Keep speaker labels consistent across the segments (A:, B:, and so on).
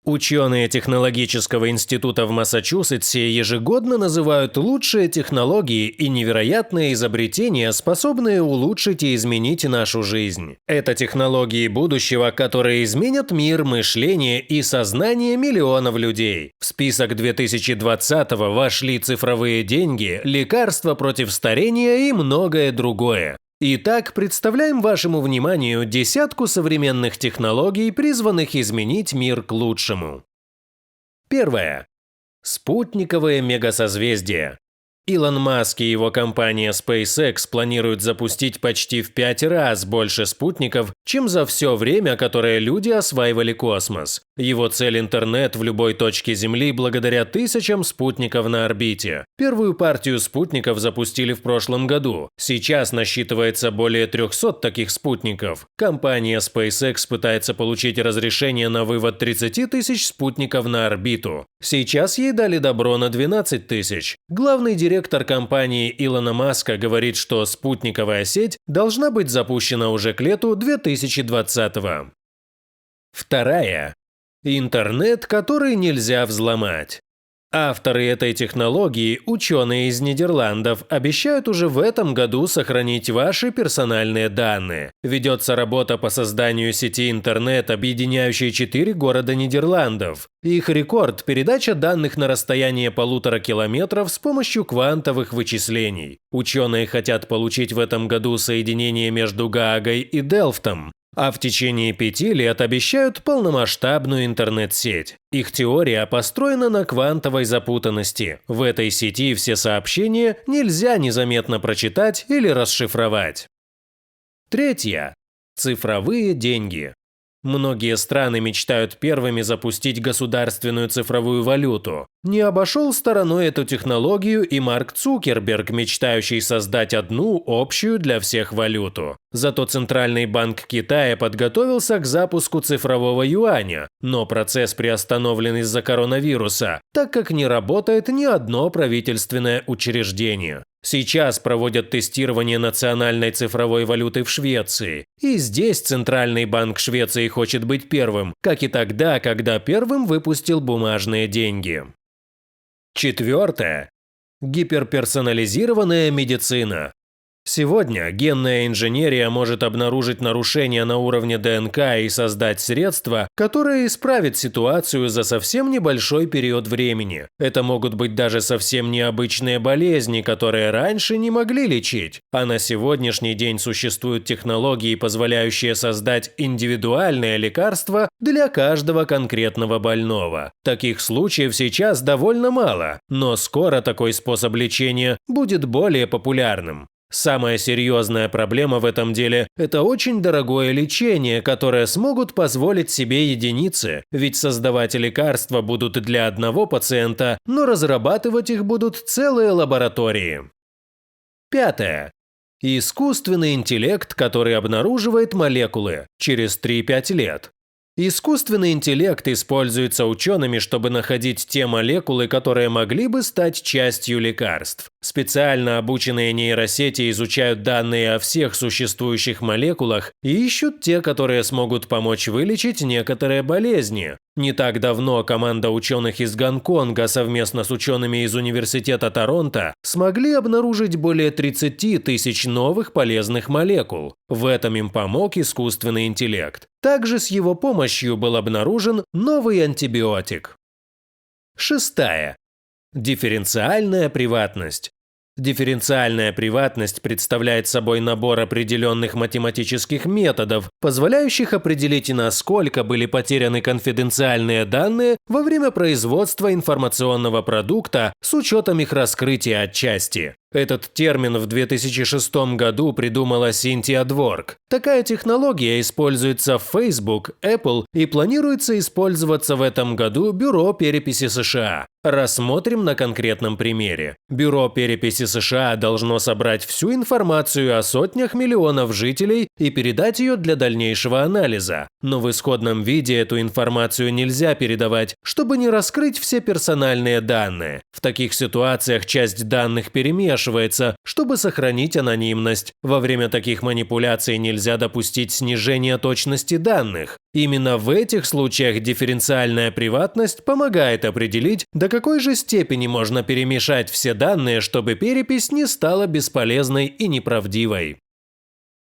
A: Ученые технологического института в Массачусетсе ежегодно называют лучшие технологии и невероятные изобретения, способные улучшить и изменить нашу жизнь. Это технологии будущего, которые изменят мир, мышление и сознание миллионов людей. В список 2020-го вошли цифровые деньги, лекарства против старения и многое другое. Итак, представляем вашему вниманию десятку современных технологий, призванных изменить мир к лучшему. Первое. Спутниковые мегасозвездия. Илон Маск и его компания SpaceX планируют запустить почти в 5 раз больше спутников, чем за все время, которое люди осваивали космос. Его цель – интернет в любой точке Земли благодаря тысячам спутников на орбите. Первую партию спутников запустили в прошлом году. Сейчас насчитывается более 300 таких спутников. Компания SpaceX пытается получить разрешение на вывод 30 тысяч спутников на орбиту. Сейчас ей дали добро на 12 тысяч. Главный директор компании Илона Маска говорит, что спутниковая сеть должна быть запущена уже к лету 2020-го. Вторая. Интернет, который нельзя взломать. Авторы этой технологии, ученые из Нидерландов, обещают уже в этом году сохранить ваши персональные данные. Ведется работа по созданию сети интернет, объединяющей 4 города Нидерландов. Их рекорд – передача данных на расстояние 1,5 километров с помощью квантовых вычислений. Ученые хотят получить в этом году соединение между Гаагой и Делфтом. А в течение 5 лет обещают полномасштабную интернет-сеть. Их теория построена на квантовой запутанности. В этой сети все сообщения нельзя незаметно прочитать или расшифровать. Третье. Цифровые деньги. Многие страны мечтают первыми запустить государственную цифровую валюту. Не обошел стороной эту технологию и Марк Цукерберг, мечтающий создать одну общую для всех валюту. Зато Центральный банк Китая подготовился к запуску цифрового юаня, но процесс приостановлен из-за коронавируса, так как не работает ни одно правительственное учреждение. Сейчас проводят тестирование национальной цифровой валюты в Швеции. И здесь Центральный банк Швеции хочет быть первым, как и тогда, когда первым выпустил бумажные деньги. Четвертое. Гиперперсонализированная медицина. Сегодня генная инженерия может обнаружить нарушения на уровне ДНК и создать средства, которые исправят ситуацию за совсем небольшой период времени. Это могут быть даже совсем необычные болезни, которые раньше не могли лечить. А на сегодняшний день существуют технологии, позволяющие создать индивидуальное лекарство для каждого конкретного больного. Таких случаев сейчас довольно мало, но скоро такой способ лечения будет более популярным. Самая серьезная проблема в этом деле – это очень дорогое лечение, которое смогут позволить себе единицы, ведь создавать лекарства будут для одного пациента, но разрабатывать их будут целые лаборатории. Пятое. Искусственный интеллект, который обнаруживает молекулы через 3-5 лет. Искусственный интеллект используется учеными, чтобы находить те молекулы, которые могли бы стать частью лекарств. Специально обученные нейросети изучают данные о всех существующих молекулах и ищут те, которые смогут помочь вылечить некоторые болезни. Не так давно команда ученых из Гонконга совместно с учеными из Университета Торонто смогли обнаружить более 30 тысяч новых полезных молекул. В этом им помог искусственный интеллект. Также с его помощью был обнаружен новый антибиотик. Шестая. Дифференциальная приватность. Дифференциальная приватность представляет собой набор определенных математических методов, позволяющих определить, насколько были потеряны конфиденциальные данные во время производства информационного продукта с учетом их раскрытия отчасти. Этот термин в 2006 году придумала Синтия Дворк. Такая технология используется в Facebook, Apple и планируется использоваться в этом году Бюро переписи США. Рассмотрим на конкретном примере. Бюро переписи США должно собрать всю информацию о сотнях миллионов жителей и передать ее для дальнейшего анализа. Но в исходном виде эту информацию нельзя передавать, чтобы не раскрыть все персональные данные. В таких ситуациях часть данных перемешивается вмешивается, чтобы сохранить анонимность. Во время таких манипуляций нельзя допустить снижения точности данных. Именно в этих случаях дифференциальная приватность помогает определить, до какой же степени можно перемешать все данные, чтобы перепись не стала бесполезной и неправдивой.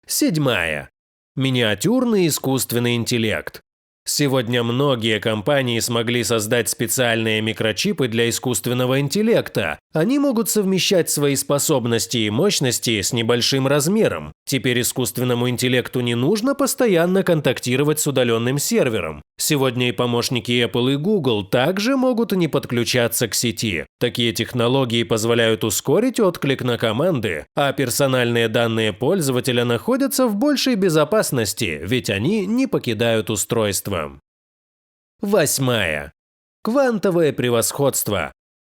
A: 7. Миниатюрный искусственный интеллект. Сегодня многие компании смогли создать специальные микрочипы для искусственного интеллекта. Они могут совмещать свои способности и мощности с небольшим размером. Теперь искусственному интеллекту не нужно постоянно контактировать с удаленным сервером. Сегодня и помощники Apple и Google также могут не подключаться к сети. Такие технологии позволяют ускорить отклик на команды, а персональные данные пользователя находятся в большей безопасности, ведь они не покидают устройство. 8. Квантовое превосходство.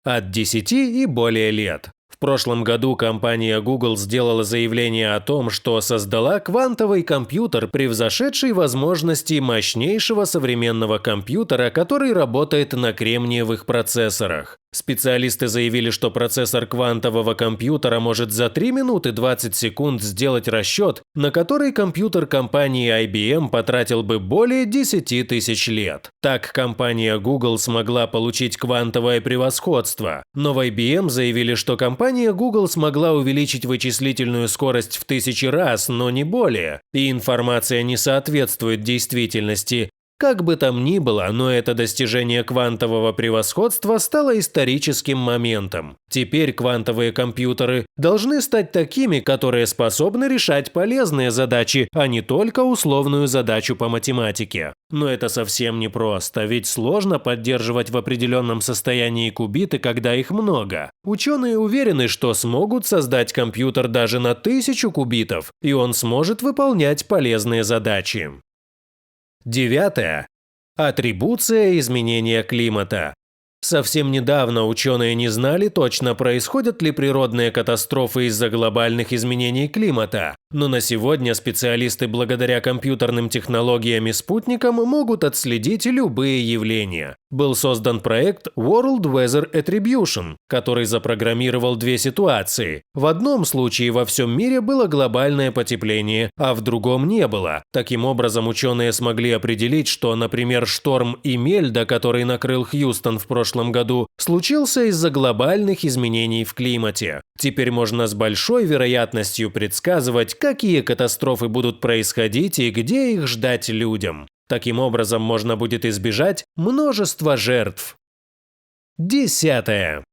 A: От 10 и более лет. В прошлом году компания Google сделала заявление о том, что создала квантовый компьютер, превзошедший возможности мощнейшего современного компьютера, который работает на кремниевых процессорах. Специалисты заявили, что процессор квантового компьютера может за 3 минуты 20 секунд сделать расчет, на который компьютер компании IBM потратил бы более 10 тысяч лет. Так, компания Google смогла получить квантовое превосходство. Но в IBM заявили, что компания Google смогла увеличить вычислительную скорость в 1000 раз, но не более. И информация не соответствует действительности. Как бы там ни было, но это достижение квантового превосходства стало историческим моментом. Теперь квантовые компьютеры должны стать такими, которые способны решать полезные задачи, а не только условную задачу по математике. Но это совсем непросто, ведь сложно поддерживать в определенном состоянии кубиты, когда их много. Ученые уверены, что смогут создать компьютер даже на 1000 кубитов, и он сможет выполнять полезные задачи. 9. Атрибуция изменения климата. Совсем недавно ученые не знали точно, происходят ли природные катастрофы из-за глобальных изменений климата. Но на сегодня специалисты благодаря компьютерным технологиям и спутникам могут отследить любые явления. Был создан проект World Weather Attribution, который запрограммировал две ситуации. В одном случае во всем мире было глобальное потепление, а в другом не было. Таким образом, ученые смогли определить, что, например, шторм Имельда, который накрыл Хьюстон в прошлом году, случился из-за глобальных изменений в климате. Теперь можно с большой вероятностью предсказывать, какие катастрофы будут происходить и где их ждать людям. Таким образом, можно будет избежать множества жертв. 10.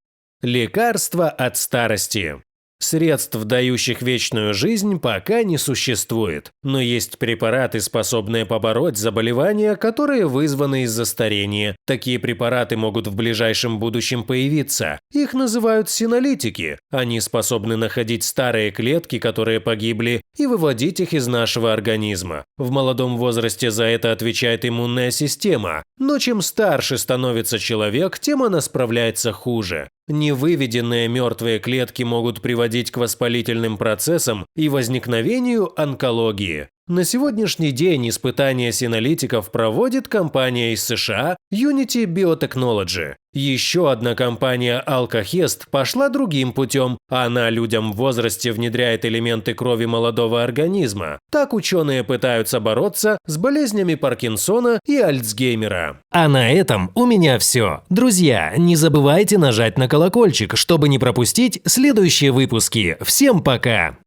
A: Лекарства от старости. Средств, дающих вечную жизнь, пока не существует. Но есть препараты, способные побороть заболевания, которые вызваны из-за старения. Такие препараты могут в ближайшем будущем появиться. Их называют синолитики. Они способны находить старые клетки, которые погибли, и выводить их из нашего организма. В молодом возрасте за это отвечает иммунная система. Но чем старше становится человек, тем она справляется хуже. Невыведенные мертвые клетки могут приводить к воспалительным процессам и возникновению онкологии. На сегодняшний день испытания синолитиков проводит компания из США Unity Biotechnology. Еще одна компания Alkahest пошла другим путем. Она людям в возрасте внедряет элементы крови молодого организма. Так ученые пытаются бороться с болезнями Паркинсона и Альцгеймера. А на этом у меня все. Друзья, не забывайте нажать на колокольчик, чтобы не пропустить следующие выпуски. Всем пока!